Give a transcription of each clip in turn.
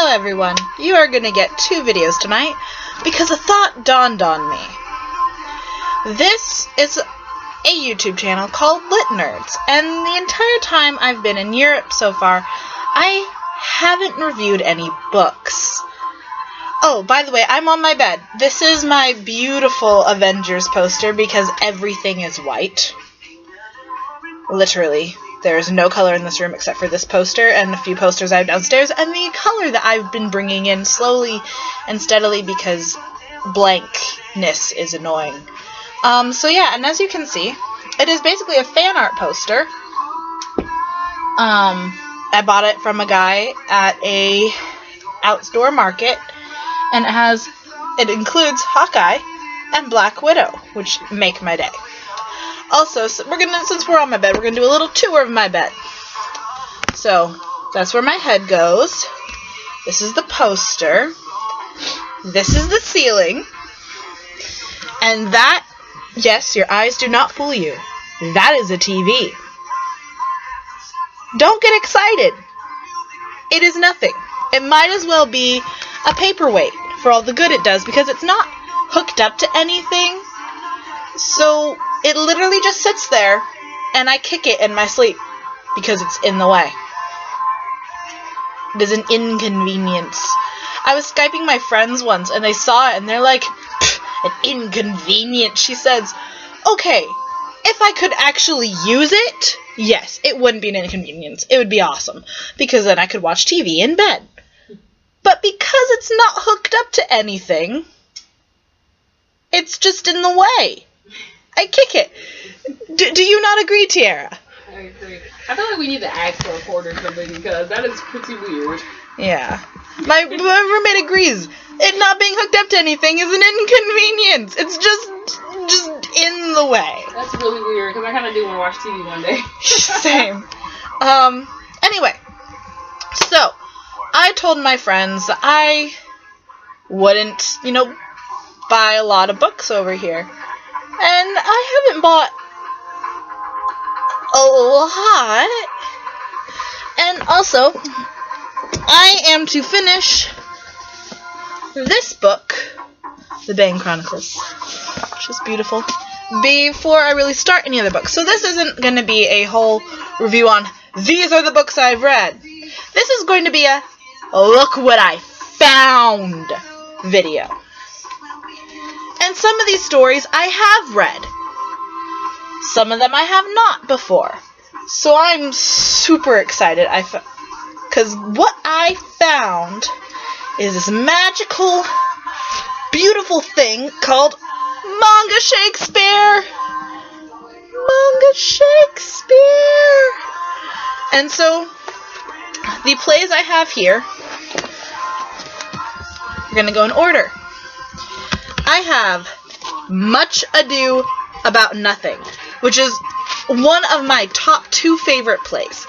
Hello everyone, you are going to get 2 videos tonight because a thought dawned on me. This is a YouTube channel called Lit Nerds, and the entire time I've been in Europe so far, I haven't reviewed any books. Oh, by the way, I'm on my bed. This is my beautiful Avengers poster because everything is white. Literally. There's no color in this room except for this poster and a few posters I have downstairs, and the color that I've been bringing in slowly and steadily because blankness is annoying. So yeah, and as you can see, it is basically a fan art poster. I bought it from a guy at a outdoor market, and it includes Hawkeye and Black Widow, which make my day. Also, since we're on my bed, we're gonna do a little tour of my bed. So that's where my head goes. This is the poster. This is the ceiling. And that, yes, your eyes do not fool you. That is a TV. Don't get excited. It is nothing. It might as well be a paperweight for all the good it does because it's not hooked up to anything. So it literally just sits there, and I kick it in my sleep because it's in the way. It is an inconvenience. I was Skyping my friends once, and they saw it, and they're like, an inconvenience. She says, okay, if I could actually use it, yes, it wouldn't be an inconvenience. It would be awesome, because then I could watch TV in bed. But because it's not hooked up to anything, it's just in the way. I kick it. Do you not agree, Tiara? I agree. I feel like we need to ask for a cord or something because that is pretty weird. Yeah. My roommate agrees. It not being hooked up to anything is an inconvenience. It's just in the way. That's really weird because I kind of do want to watch TV one day. Same. Anyway. So, I told my friends that I wouldn't, buy a lot of books over here. And I haven't bought a lot. And also, I am to finish this book, The Bane Chronicles, which is beautiful, before I really start any other books. So this isn't going to be a whole review on, these are the books I've read. This is going to be a, look what I found video. And some of these stories I have read. Some of them I have not before. So I'm super excited. Because what I found is this magical, beautiful thing called Manga Shakespeare. Manga Shakespeare. And so, the plays I have here, we're going to go in order. I have Much Ado About Nothing, which is one of my top 2 favorite plays.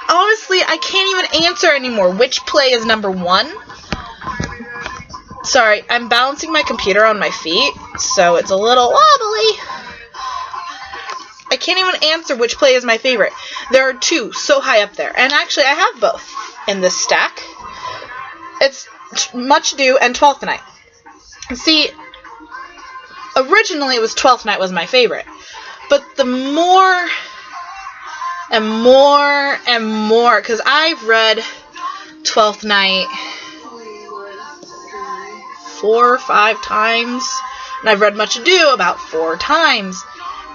Honestly, I can't even answer anymore which play is number 1. Sorry, I'm balancing my computer on my feet, so it's a little wobbly. I can't even answer which play is my favorite. There are 2 so high up there, and actually I have both in this stack. It's Much Ado and Twelfth Night. See, originally it was Twelfth Night was my favorite, but the more and more and more, because I've read Twelfth Night 4 or 5 times, and I've read Much Ado about 4 times,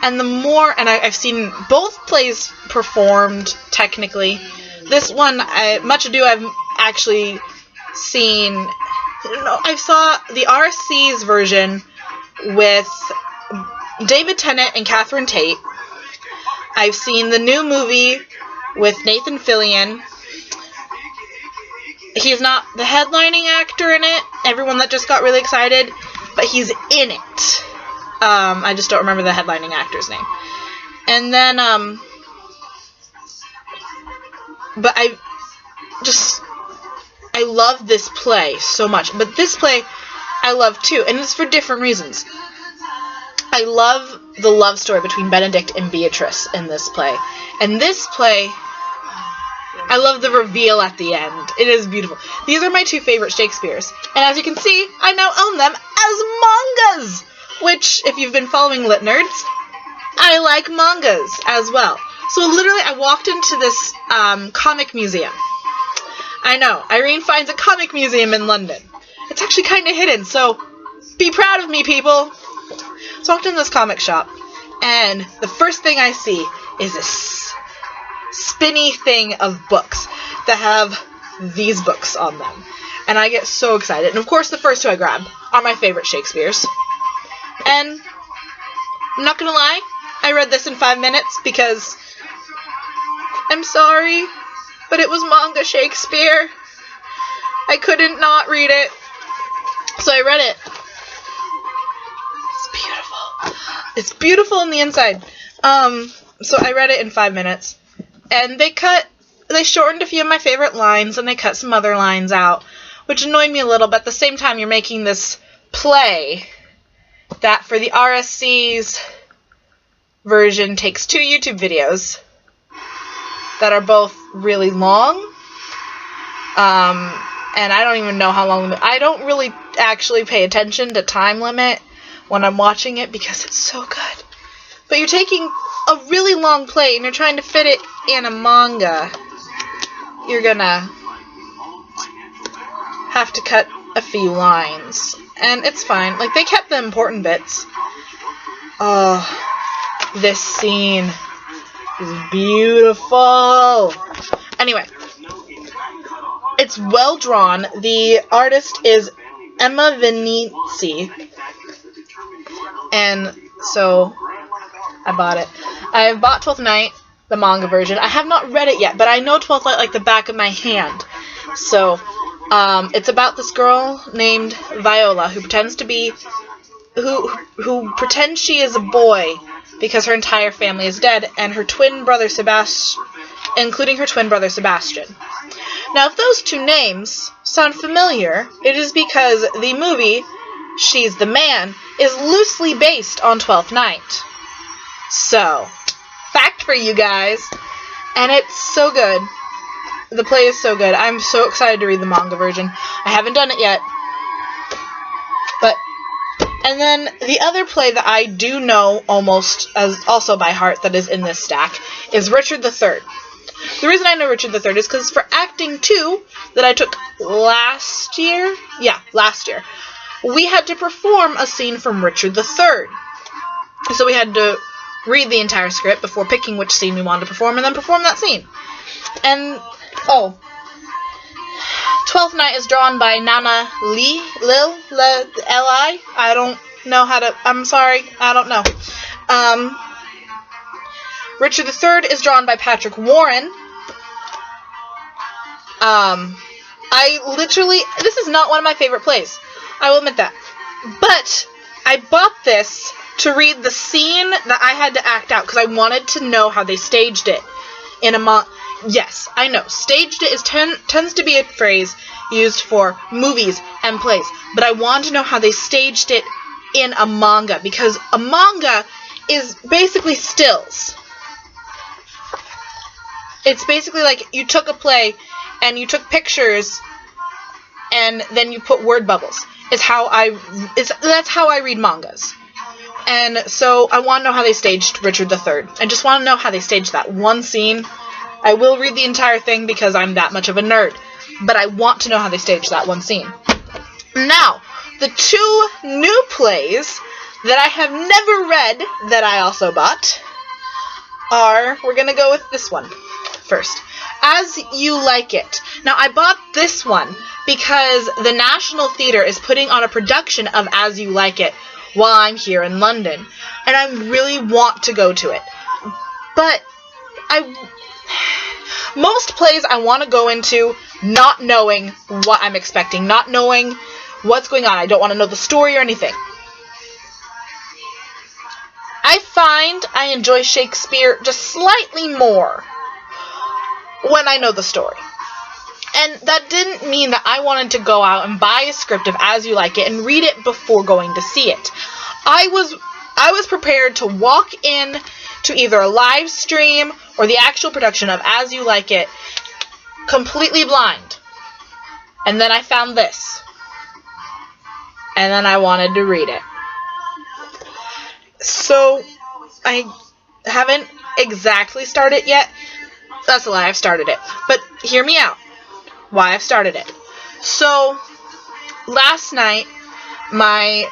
and the more, and I've seen both plays performed technically. This one, Much Ado, I've actually seen, I saw the RSC's version with David Tennant and Catherine Tate. I've seen the new movie with Nathan Fillion. He's not the headlining actor in it, everyone that just got really excited, but he's in it. I just don't remember the headlining actor's name. And then, but I love this play so much. But this play I love too, and it's for different reasons. I love the love story between Benedict and Beatrice in this play. And this play, I love the reveal at the end. It is beautiful. These are my two favorite Shakespeares. And as you can see, I now own them as mangas! Which, if you've been following Lit Nerds, I like mangas as well. So literally, I walked into this comic museum. I know, Irene finds a comic museum in London. It's actually kind of hidden, so be proud of me, people. So I walked in this comic shop, and the first thing I see is this spinny thing of books that have these books on them. And I get so excited. And of course, the first two I grab are my favorite Shakespeares. And I'm not gonna lie, I read this in 5 minutes because I'm sorry, but it was manga Shakespeare. I couldn't not read it. So I read it. It's beautiful. It's beautiful on the inside. So I read it in 5 minutes. And they shortened a few of my favorite lines, and they cut some other lines out, which annoyed me a little, but at the same time, you're making this play that for the RSC's version takes 2 YouTube videos that are both really long. And I don't even know how long. I don't really actually pay attention to time limit when I'm watching it because it's so good. But you're taking a really long play and you're trying to fit it in a manga. You're gonna have to cut a few lines. And it's fine. Like, they kept the important bits. Oh, this scene is beautiful. Anyway, it's well drawn. The artist is Emma Vinici. And so I bought it. I bought 12th Night, the manga version. I have not read it yet, but I know 12th Night like the back of my hand. So it's about this girl named Viola who pretends to be who pretends she is a boy because her entire family is dead, and her twin brother Sebastian, including her twin brother Sebastian. Now, if those two names sound familiar, it is because the movie She's the Man is loosely based on 12th Night. So, fact for you guys. And it's so good. The play is so good. I'm so excited to read the manga version. I haven't done it yet. And then the other play that I do know almost as also by heart that is in this stack is Richard III. The reason I know Richard III is because for Acting 2 that I took last year, we had to perform a scene from Richard III. So we had to read the entire script before picking which scene we wanted to perform and then perform that scene. And, 12th Night is drawn by Nana L.I. I don't know how to, I'm sorry, I don't know. Richard III is drawn by Patrick Warren. This is not one of my favorite plays. I will admit that. But I bought this to read the scene that I had to act out because I wanted to know how they staged it in a Yes, I know. Staged it tends to be a phrase used for movies and plays. But I wanted to know how they staged it in a manga, because a manga is basically stills. It's basically like you took a play and you took pictures and then you put word bubbles. That's how I read mangas. And so I want to know how they staged Richard III. I just want to know how they staged that one scene. I will read the entire thing because I'm that much of a nerd. But I want to know how they staged that one scene. Now, the 2 new plays that I have never read that I also bought are, we're going to go with this one first. As You Like It. Now, I bought this one because the National Theatre is putting on a production of As You Like It while I'm here in London. And I really want to go to it. But most plays I want to go into not knowing what I'm expecting, not knowing what's going on. I don't want to know the story or anything. I find I enjoy Shakespeare just slightly more when I know the story. And that didn't mean that I wanted to go out and buy a script of As You Like It and read it before going to see it. I was prepared to walk in to either a live stream or the actual production of As You Like It completely blind. And then I found this. And then I wanted to read it. So, I haven't exactly started yet. That's a lie, I've started it. But hear me out. Why I've started it. So, last night, my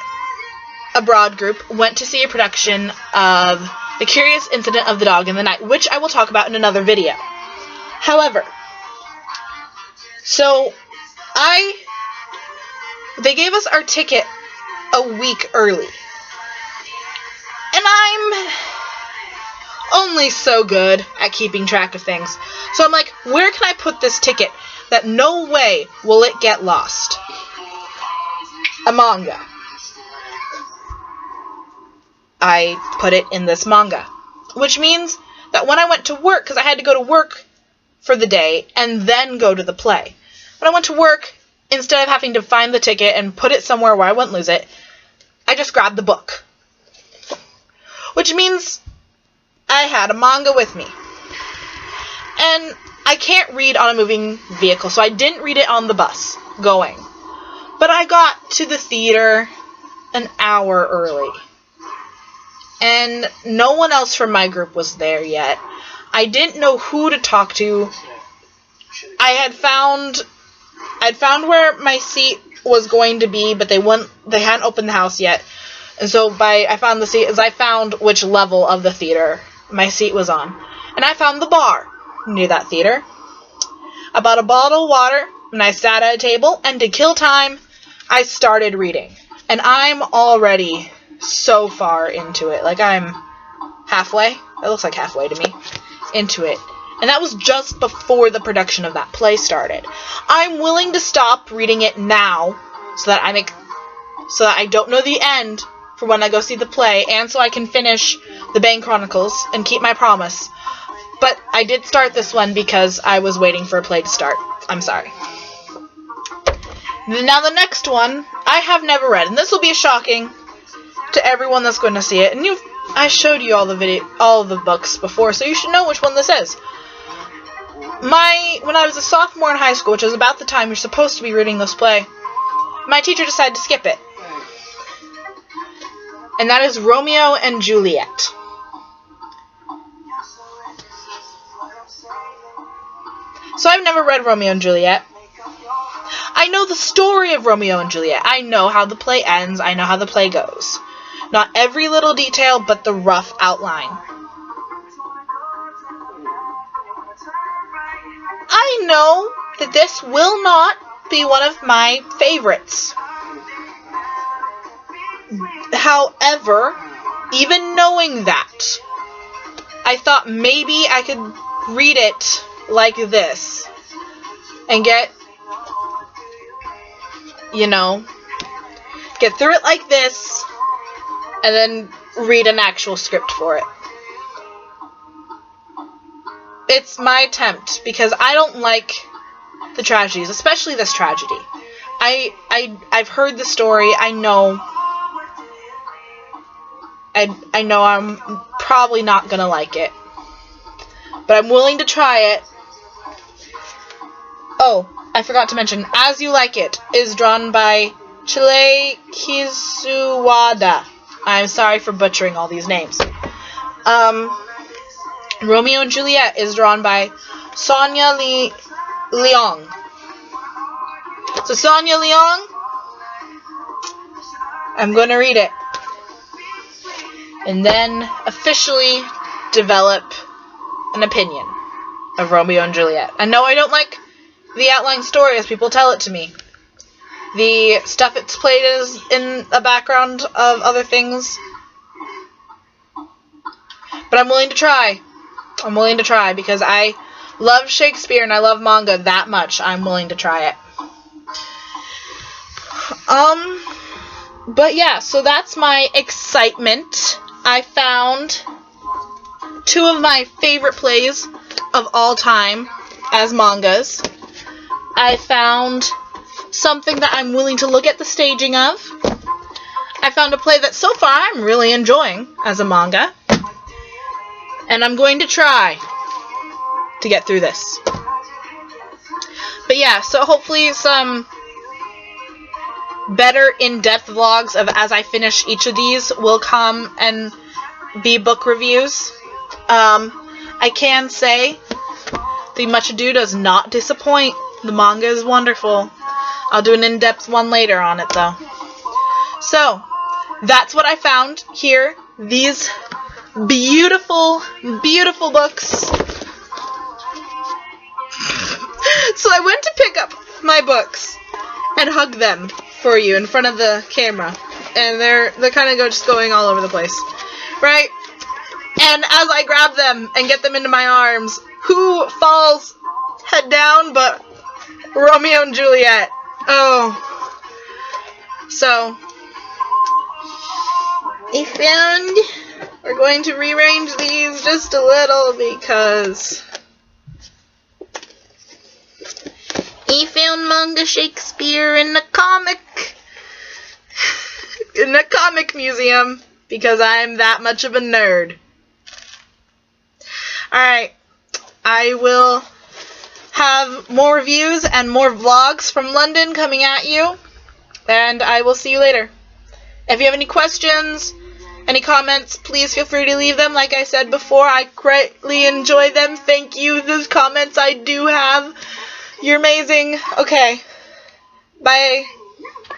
abroad group went to see a production of The Curious Incident of the Dog in the Night, which I will talk about in another video. However, so they gave us our ticket a week early. And I'm only so good at keeping track of things. So I'm like, where can I put this ticket that no way will it get lost? A manga. I put it in this manga. Which means that when I went to work, because I had to go to work for the day and then go to the play. When I went to work, instead of having to find the ticket and put it somewhere where I wouldn't lose it, I just grabbed the book. Which means I had a manga with me. And I can't read on a moving vehicle, so I didn't read it on the bus going. But I got to the theater an hour early. And no one else from my group was there yet. I didn't know who to talk to. I'd found where my seat was going to be, but they hadn't opened the house yet. And so I found the seat as I found which level of the theater my seat was on. And I found the bar near that theater. I bought a bottle of water, and I sat at a table, and to kill time, I started reading. And I'm already so far into it. Like, I'm halfway. It looks like halfway to me. Into it. And that was just before the production of that play started. I'm willing to stop reading it now so that I don't know the end for when I go see the play, and so I can finish the Bang Chronicles and keep my promise. But I did start this one because I was waiting for a play to start. I'm sorry. Now the next one I have never read, and this will be shocking to everyone that's going to see it. And I showed you all the books before, so you should know which one this is. When I was a sophomore in high school, which is about the time you're supposed to be reading this play, my teacher decided to skip it. And that is Romeo and Juliet. So I've never read Romeo and Juliet. I know the story of Romeo and Juliet. I know how the play ends. I know how the play goes. Not every little detail, but the rough outline. I know that this will not be one of my favorites. However, even knowing that, I thought maybe I could read it like this and get through it like this and then read an actual script for it. It's my attempt because I don't like the tragedies, especially this tragedy. I've heard the story. I know I'm probably not gonna like it, but I'm willing to try it. Oh, I forgot to mention, As You Like It is drawn by Chile Kizuwada. I'm sorry for butchering all these names. Romeo and Juliet is drawn by Sonia Leong. So Sonia Leong, I'm going to read it. And then officially develop an opinion of Romeo and Juliet. I know I don't like the outline story as people tell it to me. The stuff it's played is in the background of other things. But I'm willing to try. I'm willing to try because I love Shakespeare and I love manga that much. I'm willing to try it. But yeah, so that's my excitement. I found two of my favorite plays of all time as mangas. I found something that I'm willing to look at the staging of. I found a play that so far I'm really enjoying as a manga. And I'm going to try to get through this. But yeah, so hopefully some better in-depth vlogs of as I finish each of these will come and be book reviews. I can say the Much Ado does not disappoint. The manga is wonderful. I'll do an in-depth one later on it though. So, that's what I found here. These beautiful, beautiful books. So I went to pick up my books and hug them for you in front of the camera. And they're kind of just going all over the place. Right? And as I grab them and get them into my arms, who falls head down but Romeo and Juliet? Oh. So, I found we're going to rearrange these just a little because I found manga Shakespeare in a comic museum because I'm that much of a nerd. Alright, I will have more reviews and more vlogs from London coming at you, and I will see you later. If you have any questions, any comments, please feel free to leave them. Like I said before, I greatly enjoy them. Thank you, those comments I do have. You're amazing. Okay, bye.